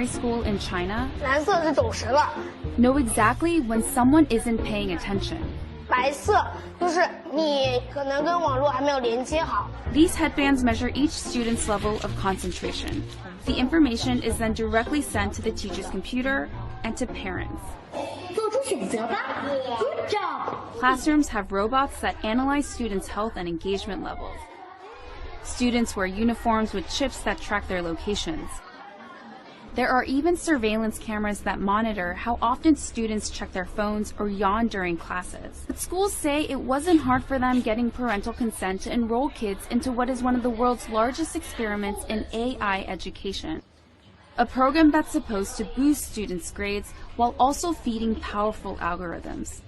school in China 蓝色是走时了， know exactly when someone isn't paying attention. 白色就是你可能跟网络还没有连接好。 These headbands measure each student's level of concentration. The information is then directly sent to the teacher's computer and to parents. 做出选择吧 Good job! Classrooms have robots that analyze students' health and engagement levels. Students wear uniforms with chips that track their locations. There are even surveillance cameras that monitor how often students check their phones or yawn during classes. But schools say it wasn't hard for them getting parental consent to enroll kids into what is one of the world's largest experiments in AI education. A program that's supposed to boost students' grades while also feeding powerful algorithms.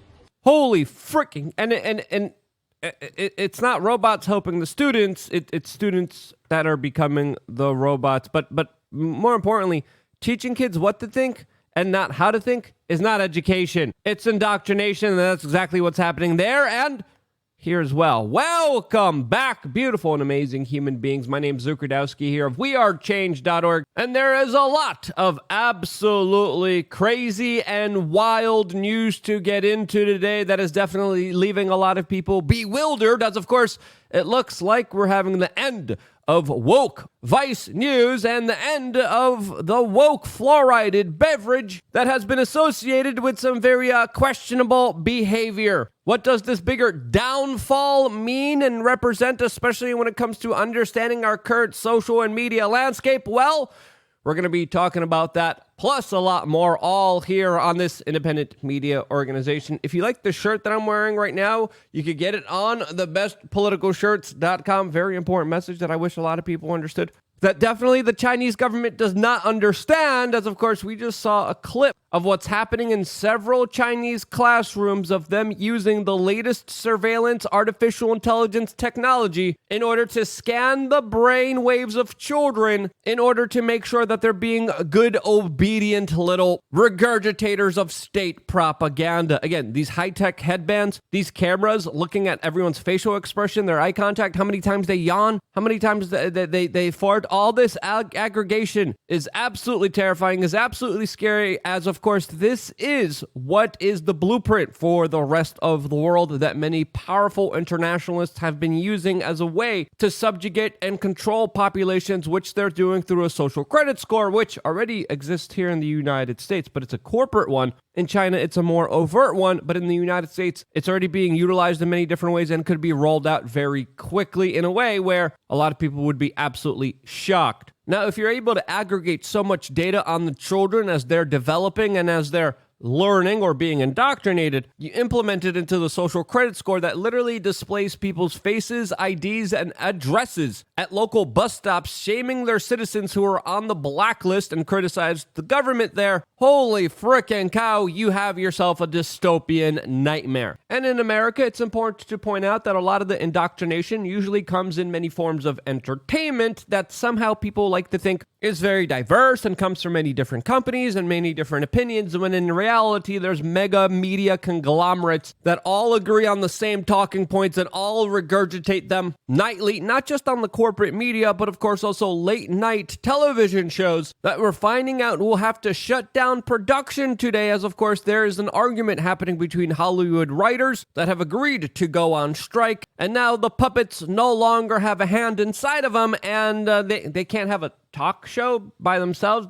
Holy freaking! And it's not robots helping the students. It's students that are becoming the robots. But more importantly, teaching kids what to think and not how to think is not education. It's indoctrination, and that's exactly what's happening there and here as well. Welcome back, beautiful and amazing human beings. My name's Zukradowski here of wearechange.org, and there is a lot of absolutely crazy and wild news to get into today that is definitely leaving a lot of people bewildered, as of course it looks like we're having the end of woke Vice News and the end of the woke fluoridated beverage that has been associated with some very questionable behavior. What does this bigger downfall mean and represent, especially when it comes to understanding our current social and media landscape? Well, we're going to be talking about that, plus a lot more, all here on this independent media organization. If you like the shirt that I'm wearing right now, you could get it on thebestpoliticalshirts.com. Very important message that I wish a lot of people understood. That definitely the Chinese government does not understand, as of course we just saw a clip of what's happening in several Chinese classrooms of them using the latest surveillance artificial intelligence technology in order to scan the brain waves of children in order to make sure that they're being good, obedient little regurgitators of state propaganda. Again, these high-tech headbands, these cameras looking at everyone's facial expression, their eye contact, how many times they yawn, how many times they fart. All this aggregation is absolutely terrifying, is absolutely scary, as of course this is what is the blueprint for the rest of the world that many powerful internationalists have been using as a way to subjugate and control populations, which they're doing through a social credit score, which already exists here in the United States, but it's a corporate one. In China, it's a more overt one, but in the United States, it's already being utilized in many different ways and could be rolled out very quickly in a way where a lot of people would be absolutely shocked. Now, if you're able to aggregate so much data on the children as they're developing and as they're learning or being indoctrinated, you implement it into the social credit score that literally displays people's faces, IDs, and addresses at local bus stops, shaming their citizens who are on the blacklist and criticize the government there. Holy frickin' cow, you have yourself a dystopian nightmare. And in America, it's important to point out that a lot of the indoctrination usually comes in many forms of entertainment that somehow people like to think is very diverse and comes from many different companies and many different opinions, when in reality, there's mega media conglomerates that all agree on the same talking points and all regurgitate them nightly, not just on the corporate media, but of course also late night television shows that we're finding out will have to shut down production today, as of course there is an argument happening between Hollywood writers that have agreed to go on strike, and now the puppets no longer have a hand inside of them, and they can't have a talk show by themselves.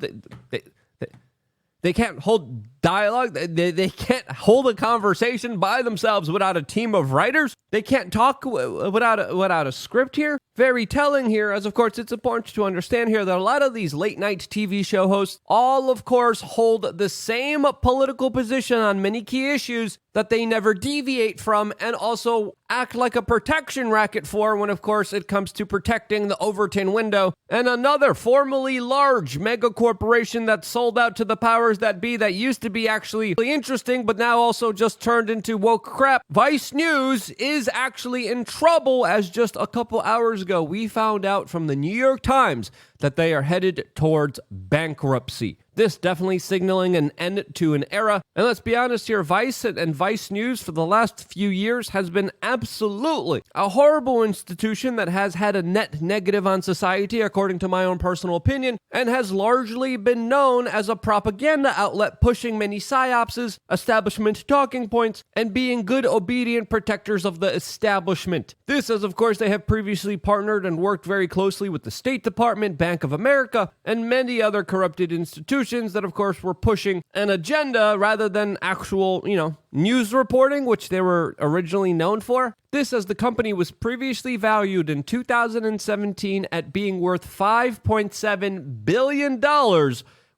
They can't hold dialogue. They can't hold a conversation by themselves without a team of writers. They can't talk without a script here. Very telling here, as of course it's important to understand here that a lot of these late night TV show hosts all of course hold the same political position on many key issues that they never deviate from, and also act like a protection racket for when of course it comes to protecting the Overton window and another formerly large mega corporation that sold out to the powers that be that used to be actually really interesting but now also just turned into woke crap. Vice News is actually in trouble, as just a couple hours ago we found out from the New York Times that they are headed towards bankruptcy. This definitely signaling an end to an era. And let's be honest here, Vice and Vice News for the last few years has been absolutely a horrible institution that has had a net negative on society, according to my own personal opinion, and has largely been known as a propaganda outlet pushing many psyopses, establishment talking points, and being good, obedient protectors of the establishment. This as, of course, they have previously partnered and worked very closely with the State Department, Bank of America, and many other corrupted institutions that, of course, were pushing an agenda rather than actual, news reporting, which they were originally known for. This as the company was previously valued in 2017 at being worth $5.7 billion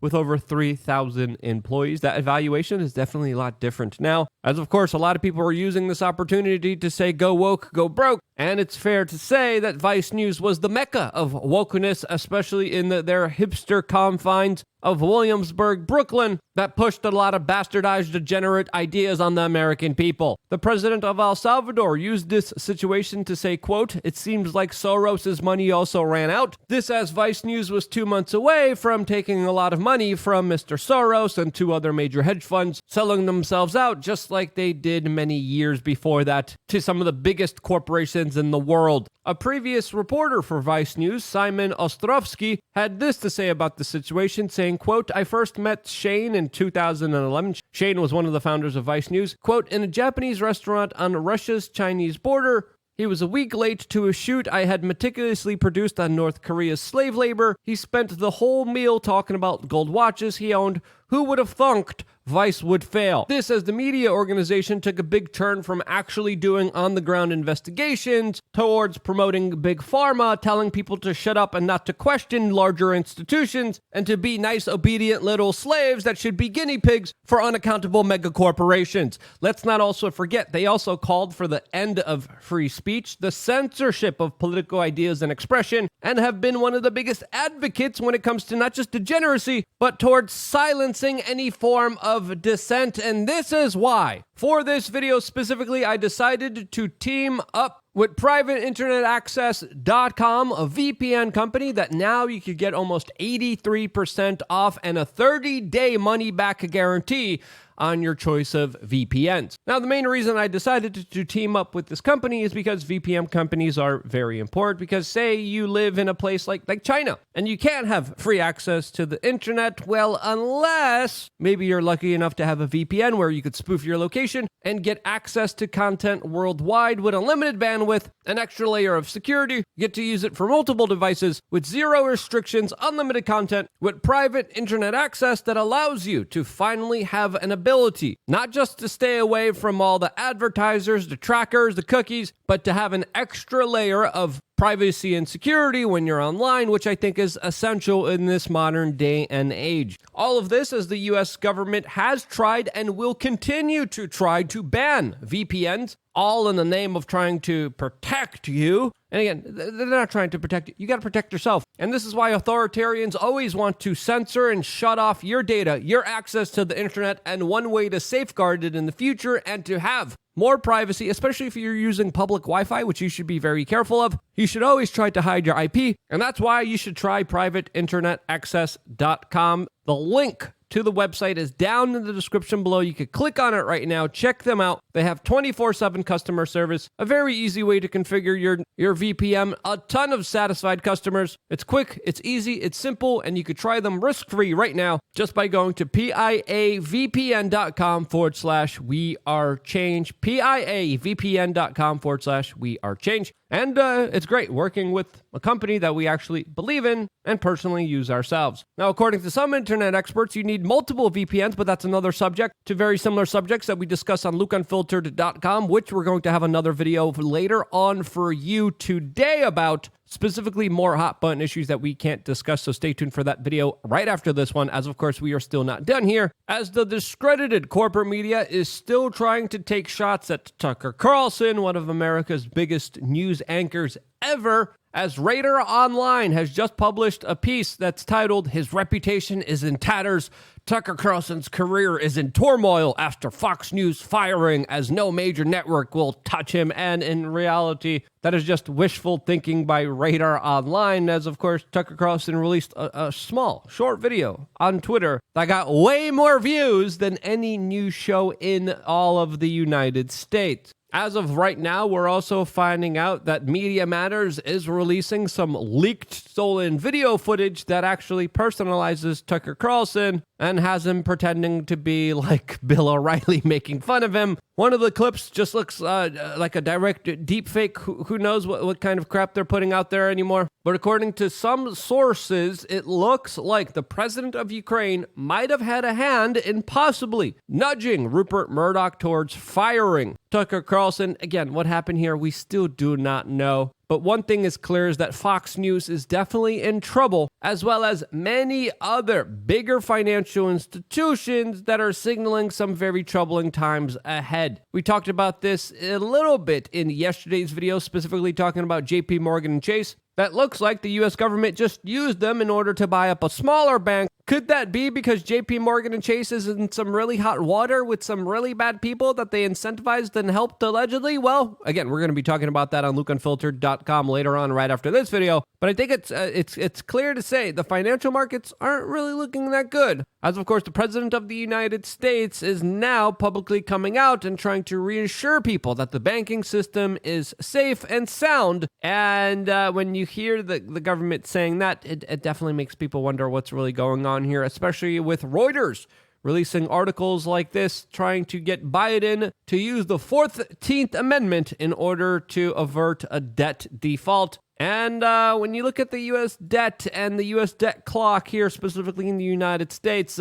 with over 3,000 employees. That evaluation is definitely a lot different now, as of course a lot of people are using this opportunity to say go woke, go broke. And it's fair to say that Vice News was the mecca of wokeness, especially in their hipster confines of Williamsburg, Brooklyn, that pushed a lot of bastardized, degenerate ideas on the American people. The president of El Salvador used this situation to say, quote, "It seems like Soros's money also ran out." This as Vice News was 2 months away from taking a lot of money from Mr. Soros and 2 other major hedge funds, selling themselves out just like they did many years before that to some of the biggest corporations in the world. A previous reporter for Vice News, Simon Ostrovsky, had this to say about the situation, saying, quote, "I first met Shane in 2011. Shane was one of the founders of Vice News. Quote, in a Japanese restaurant on Russia's Chinese border. He was a week late to a shoot I had meticulously produced on North Korea's slave labor. He spent the whole meal talking about gold watches he owned. Who would have thunk Vice would fail?" This as the media organization took a big turn from actually doing on-the-ground investigations towards promoting big pharma, telling people to shut up and not to question larger institutions, and to be nice, obedient little slaves that should be guinea pigs for unaccountable mega corporations. Let's not also forget, they also called for the end of free speech, the censorship of political ideas and expression, and have been one of the biggest advocates when it comes to not just degeneracy, but towards silencing any form of dissent. And this is why, for this video specifically, I decided to team up with privateinternetaccess.com, a VPN company that now you could get almost 83% off and a 30-day money-back guarantee on your choice of VPNs. Now, the main reason I decided to team up with this company is because VPN companies are very important, because say you live in a place like China and you can't have free access to the internet, well, unless maybe you're lucky enough to have a VPN where you could spoof your location and get access to content worldwide with unlimited bandwidth, an extra layer of security. You get to use it for multiple devices with zero restrictions, unlimited content with private internet access that allows you to finally have an ability, not just to stay away from all the advertisers, the trackers, the cookies, but to have an extra layer of privacy and security when you're online, which I think is essential in this modern day and age. All of this as the US government has tried and will continue to try to ban VPNs, all in the name of trying to protect you. And again, they're not trying to protect you. You got to protect yourself. And this is why authoritarians always want to censor and shut off your data, your access to the internet, and one way to safeguard it in the future and to have more privacy, especially if you're using public Wi-Fi, which you should be very careful of. You should always try to hide your IP, and that's why you should try privateinternetaccess.com. The link to the website is down in the description below. You can click on it right now. Check them out. They have 24/7 customer service, a very easy way to configure your VPN, a ton of satisfied customers. It's quick, it's easy, it's simple, and you could try them risk-free right now just by going to piavpn.com/wearechange, piavpn.com/wearechange. And it's great working with a company that we actually believe in and personally use ourselves. Now, according to some internet experts, you need multiple VPNs, but that's another subject to very similar subjects that we discuss on lukeunfiltered.com, which we're going to have another video later on for you today about, specifically more hot button issues that we can't discuss. So stay tuned for that video right after this one, as of course we are still not done here, as the discredited corporate media is still trying to take shots at Tucker Carlson, one of America's biggest news anchors ever, as Radar Online has just published a piece that's titled, "His Reputation is in Tatters. Tucker Carlson's career is in turmoil after Fox News firing, as no major network will touch him." And in reality, that is just wishful thinking by Radar Online, as of course Tucker Carlson released a small, short video on Twitter that got way more views than any news show in all of the United States. As of right now, we're also finding out that Media Matters is releasing some leaked stolen video footage that actually personalizes Tucker Carlson and has him pretending to be like Bill O'Reilly making fun of him. One of the clips just looks like a direct deep fake. Who knows what kind of crap they're putting out there anymore? But according to some sources, it looks like the president of Ukraine might have had a hand in possibly nudging Rupert Murdoch towards firing Tucker Carlson. Again, what happened here, we still do not know. But one thing is clear is that Fox News is definitely in trouble, as well as many other bigger financial institutions that are signaling some very troubling times ahead. We talked about this a little bit in yesterday's video, specifically talking about JP Morgan and Chase. That looks like the U.S. government just used them in order to buy up a smaller bank. Could that be because JP Morgan and Chase is in some really hot water with some really bad people that they incentivized and helped allegedly? Well, again, we're going to be talking about that on LukeUnfiltered.com later on, right after this video. But I think it's clear to say the financial markets aren't really looking that good. As of course, the president of the United States is now publicly coming out and trying to reassure people that the banking system is safe and sound. And when you hear the government saying that, it definitely makes people wonder what's really going on here, especially with Reuters releasing articles like this, trying to get Biden to use the 14th Amendment in order to avert a debt default. And when you look at the U.S. debt and the U.S. debt clock here, specifically in the United States,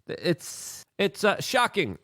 it's shocking,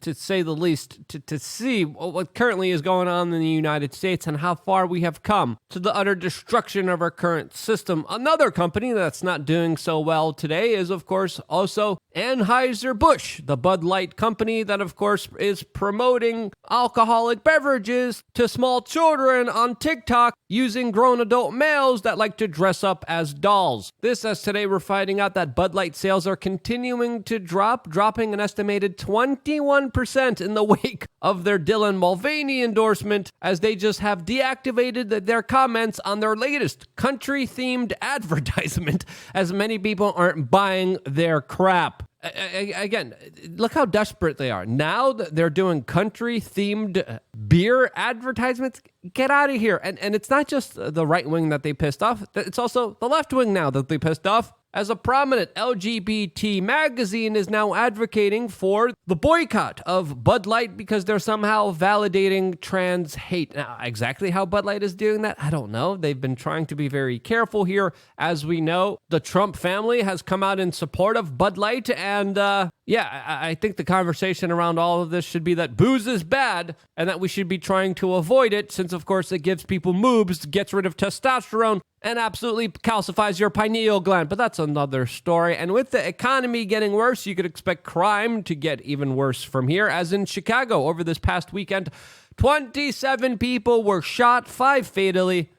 to say the least, to see what currently is going on in the United States and how far we have come to the utter destruction of our current system. Another company that's not doing so well today is, of course, also Anheuser-Busch, the Bud Light company that, of course, is promoting alcoholic beverages to small children on TikTok using grown adult males that like to dress up as dolls. This, as today we're finding out that Bud Light sales are continuing to dropping an estimated 21% in the wake of their Dylan Mulvaney endorsement, as they just have deactivated their comments on their latest country-themed advertisement, as many people aren't buying their crap. Again, look how desperate they are. Now that they're doing country-themed beer advertisements, get out of here. And it's not just the right wing that they pissed off. It's also the left wing now that they pissed off, as a prominent LGBT magazine is now advocating for the boycott of Bud Light because they're somehow validating trans hate. Now, exactly how Bud Light is doing that, I don't know. They've been trying to be very careful here. As we know, the Trump family has come out in support of Bud Light, and I think the conversation around all of this should be that booze is bad and that we should be trying to avoid it, since of course it gives people moobs, gets rid of testosterone, and absolutely calcifies your pineal gland. But that's another story. And with the economy getting worse, you could expect crime to get even worse from here. As in Chicago over this past weekend, 27 people were shot, 5 fatally,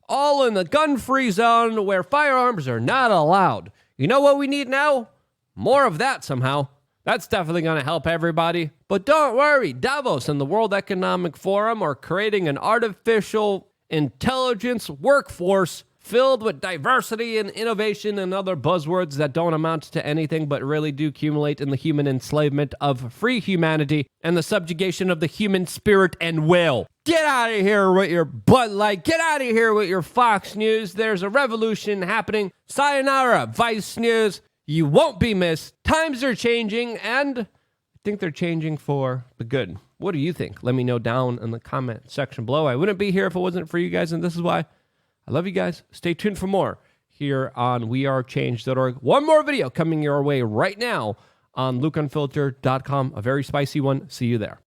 all in the gun-free zone where firearms are not allowed. You know what we need now? More of that somehow. That's definitely going to help everybody. But don't worry, Davos and the World Economic Forum are creating an artificial intelligence workforce filled with diversity and innovation and other buzzwords that don't amount to anything but really do accumulate in the human enslavement of free humanity and the subjugation of the human spirit and will. Get out of here with your Bud Light. Get out of here with your Fox News. There's a revolution happening. Sayonara, Vice News. You won't be missed. Times are changing, and I think they're changing for the good. What do you think? Let me know down in the comment section below. I wouldn't be here if it wasn't for you guys, and this is why. I love you guys. Stay tuned for more here on wearechange.org. One more video coming your way right now on LukeUnfiltered.com. A very spicy one. See you there.